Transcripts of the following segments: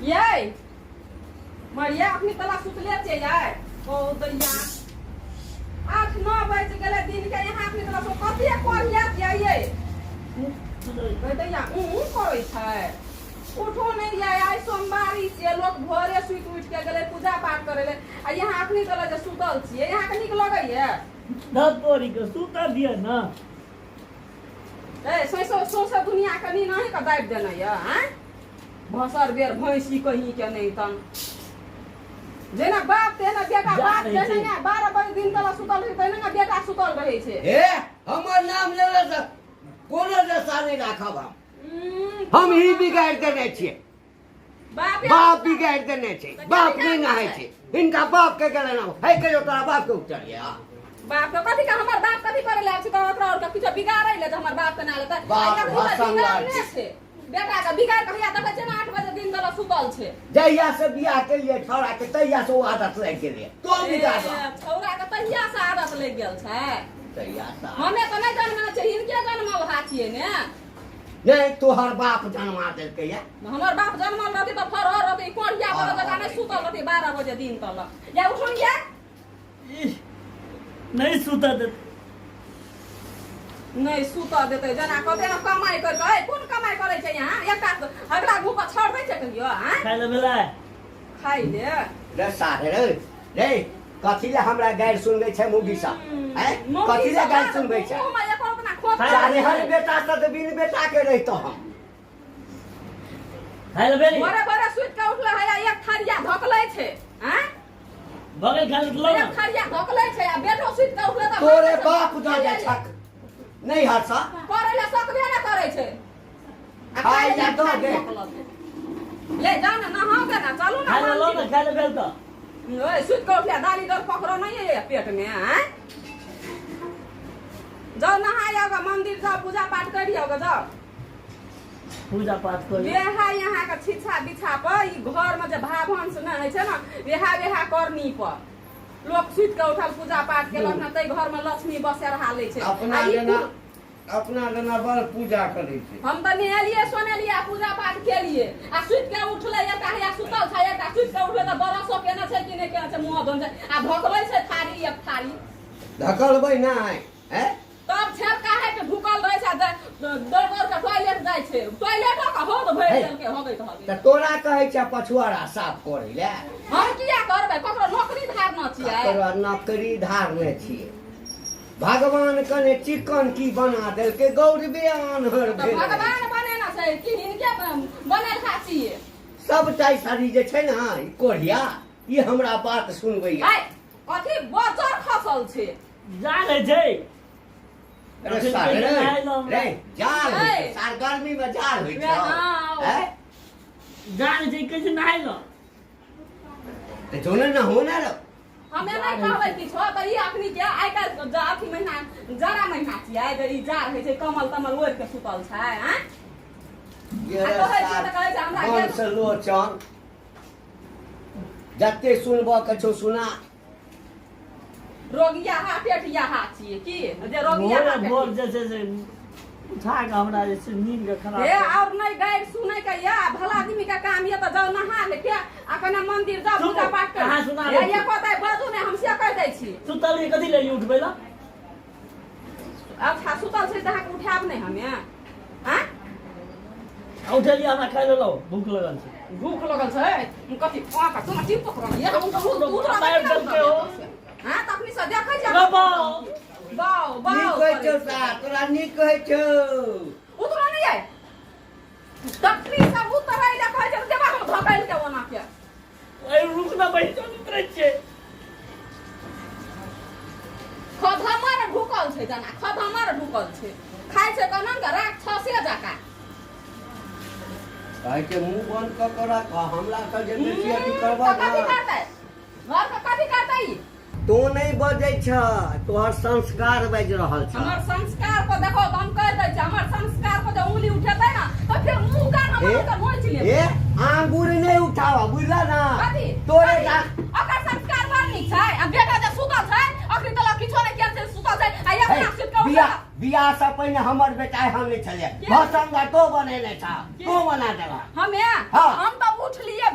ये मरिया अपनी तला सुतले छे यार ओ दैया 8-9 बज गेले दिन के यहाँ अपनी तला सो कथि कोरिया ये दैया करै छै उठो नहीं जाए आई सोमवारी से लोग भोरे सुत उठ के गेले पूजा पाठ करे ले आ यहाँ अपनी तला जे सुतल छिए यहाँ के निक लगैया धतोरी के सुता दिया ना ए सोसो दुनिया के नी नहीं का दाबि देना या हैं भसर बेर भैंसी कहीं के नहीं तन जेना बाप तेना बेटा बाप जेना 12 बजे दिन तला सुतल रहे तेना ना बेटा सुतल रहे छे ए हमर नाम लेले त कोनो दशा नहीं राखब हम ही बिगाड़ देने छिए बाप बिगाड़ देने छे बाप नहीं नहाय छे इनका बाप के गेले ना है कहियो तोरा बाप के उतर या बाप तो कथि का हमर बाप कथि करे ले छै तो ओकरा और किछ बिगाड़ै ले हमर बाप के ना ले त बेटा का बिगाड़ कहिया तक छै 8 बजे दिन तला सुतल छे जहिया से बियाह के लिए छौड़ा के तहिया से वो आदत लग गेले तो बिगाड़ छौड़ा के तहिया से आदत लग गेल छै तहिया से हमें तो नहीं जन्मना छै इनके जन्म भा छिए ने नहीं तोहर बाप जन्मा देलकै या हमर बाप जन्मल रहती तो फरहर रहती कोढ़िया वाला जगह नहीं सुतल रहती 12 बजे दिन तला या उठुन या नहीं सुता दे नहीं सुता देते जना कते न कमाई कर के कोन कमाई करे छै यहां एकटा अगला घूप छोड़ दे छै कहियो हैं खाइ ले बेला खाइ ले रे सारे रे कथि ले हमरा गाइड सुनबै छै मुगी सा हैं कथि ले गाइड सुनबै छै हम एको अपना खोप सारे हर बेटा त बिन बेटा के रहितो हम खाइ ले बेली बड़े बड़े सुत के उठले है एक थारिया धकलै छै हैं बगल खा ले लो एक थारिया धकलै छै आ बेटो सुत के उठले त तोरे बाप द जा छक नहीं हरसा करे ले सकबे ना करे छै खाइ जा दो दे ले जाओ ना नहा के ना चलू ना खाइ ले लो ना खाइ ले बेल तो ओए सुत के उठले दाली दर पकड़ो नहीं है पेट में हैं जाओ नहाओगे मंदिर जाओ पूजा पाठ करियोगे जाओ पूजा पाठ कर वेहा यहाँ का छिछा बिछा पर ई घर में जे भाभंस न है छै ना वेहा करनी पर लोग सुत के उठल पूजा पाठ केलक ना तै घर में लक्ष्मी बसे रहा ले छै अपना जना बड़ पूजा करै छै हम त नेलिए सोनेलिए पूजा पाठ केलिए आ सुत के उठले एकटा या सुतल छै एकटा सुत के उठले त बरसो केना छै कि नै केना छै मुंह धोन छै आ भकबै छै थारी एक थारी धकलबै नै हैं तब छेर काहे के ढुकल रहे छै दौड़ के टॉयलेट जाय छै टॉयलेटो का हो त भरि देल के होगै त तोरा कहै छै पछुआरा साफ करै ले हम किया करबै ककरो नौकरी धारना छियै तोरा नौकरी धारने छियै भगवान कने चिकन की बना देलकै गौरवे आन्हर भेल भगवान बनेना छै कि हिनके बनल खा छियै सब टाइसारी जे छै ना ई कोढ़िया ई हमरा बात सुनबै आय कथि बचर खसल छै जाने छै अरे सारे रे जाल होइ छै सार गर्मी में जाल होइ छै हैं जाने छै कैसे नहाइ लो त जोने न होना रो हमे नहीं कहबै किछो त ई अखनी के आइ काल्हि अथी महीना जाड़ा महीना छियै जे ई जाड़ होइ छै कमल तमल ओढ़ के सुतल छै हैं ये मन से लोचन जते सुनबो कछो सुना रोगिया हा पेटिया हा छियै की जे रोगिया हा भोर जैसे से उठा के हमरा जैसे नींद के खराब ए और नहीं गाइड सुनै के या भला आदमी का काम ये त जाओ नहा ले के आ कने मंदिर जाओ पूजा पाठ कर कहां सुना ये पता है बाजू ने हम से कह दै छी सुतल के कथि ले उठबै ला अच्छा सुतल छै त हाथ उठाब नहीं हमे हैं उठलिए हमरा खाइ ले लो भूख लगल छै भूख लगल छै कथि का तुम टिप पकड़ ये हम तो दूध मार देल के हो हां तखनी से देखै छै बाओ नी कहै छौ सा तोरा नी कहै छौ उतरा नहीं है तखनी से उतरै ले कहै छै देबा हम धकैल के ओना के ए रुकना बैठ उतरै छै खधमर ढुकल छै जना खधमर ढुकल छै खाइ छै कनन के राख छसे जाका कहै छै मुंह बंद क के राख हमरा से जे बेसी अथी करबा कथि करतै घर के कथि करतै तो नहीं बजै छ तोहर संस्कार बाज रहल छ हमर संस्कार को देखो हम कह दै छी हमर संस्कार को जब उंगली उठेतै ना तो फिर मुंह का हमर के नोच ले ए आंगुर नहीं उठावा बुझला ना कथि तोरे ओकर संस्कार बड़ नीक छै आ बेटा जे सुतल छै अखनी तला किछो नहि केल छै सुतल छै आ एक सुत के बिया बियाह से पहले हमर बेटा हम नहीं छले भसंगा तो बनेने था तो बना देला हमे हाँ। हम तो उठलिए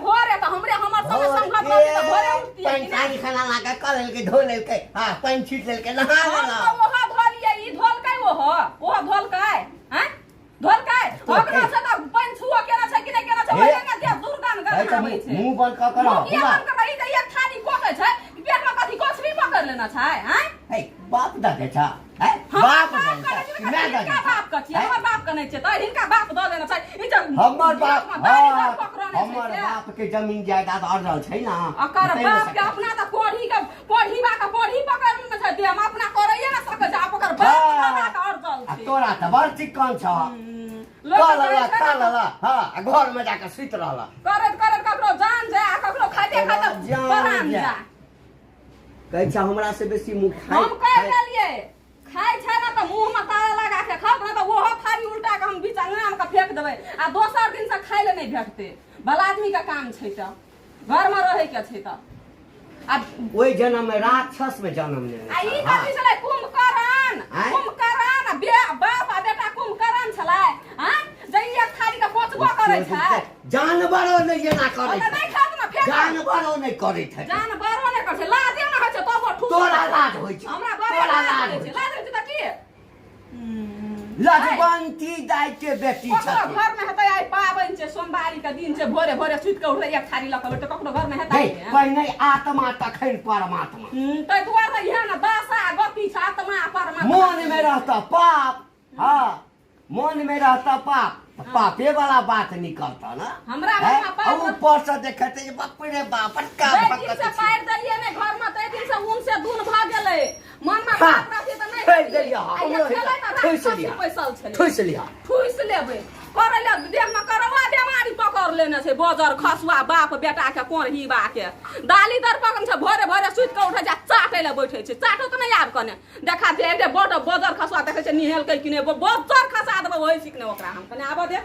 पैखाना लाके कर लेके धो लेके हां पानी छीट लेके नहा लेला ओहा धोलिए ई धोलकै ओहा धोलकै हैं धोलकै ओकरा से त पानी छुओ केना छै कि नै केना छै ओहे ने दे दुर्गंध गंधाबै छै मुंह बंद क कर मुंह बंद कर ई त एक थाली कोकै छै पेट में कथि कोसरी पकड़ लेना छै हैं हे बाप दादा छ है बाप दादा मैं दादा बाप का छी हमर बाप का नै छै त हिनका बाप द देना छै ई त हमर बाप हमर बाप के जमीन जायदाद अरल छै ना अकर बाप के अपना त पढ़ी पकड़ लेना छै दे हम अपना करैए ना सकै छै ओकर बाप का अरल छै तोरा त बड़ चिकन छ खाला हां घर में जाके सुत रहला करत ककरो जान जाय ककरो खाते परान जा कहै छ हमरा से बेसी मुंह खाइ हम कह देलिए खाइ छै ना त मुंह में ताला लगा के खाओ ना त ओहो थारी उल्टा के हम बीच अंगना में फेंक देबै आ दोसर दिन से खाइ ले नहीं भेटते भला आदमी का काम छै त घर में रहे के छै त आ ओइ जन्म में राक्षस में जन्म लेने आ ई कथि छलै कुंभकर्ण बाप आ बेटा कुंभकर्ण छलै हां जइया थारी के पोछबो करे छै जानवरो नै एना करे छै नै खात ना फेंक जानवरो नै करे छै जानवरो नै करे छै लाजे ना होइ छै तबो ठुस तोरा लाज होइ छै हमरा बड़ा लाज होइ छै लाज होइ छै त की लजवंती दाई के बेटी छ घर में हेतै आई पाबन छै सोमवारी के दिन छै भोरे भोरे सुत के उठले एक थारी लक बेटा ककरो घर में हेतै पहिने आत्मा तखन परमात्मा तै दुआरे इहे ना दासा गति छ आत्मा परमात्मा मन में रहता पाप हां मन में रहता पाप पापे वाला बात निकलता ना हमरा घर में पाप ऊपर से देखते जे बाप रे बाप का भक्त से पार दलिए ने घर में तै दिन से उन से दून भ गेलै मन में पाप रहते त नहीं फेर देलिया ठुस लिया ठुस लेबै करले देह में करवा बीमारी पकड़ लेने छै बजर खसुआ बाप बेटा के कोन हिबा के दाली दर पकन छै भोरे भोरे सुत के उठै छै चाटै ले बैठै छै चाटो त नहीं आब कने देखा दे बड़ बजर खसुआ देखै छै निहेल के कि नै बजर खसा देबै ओहि सिकने ओकरा हम कने आबो दे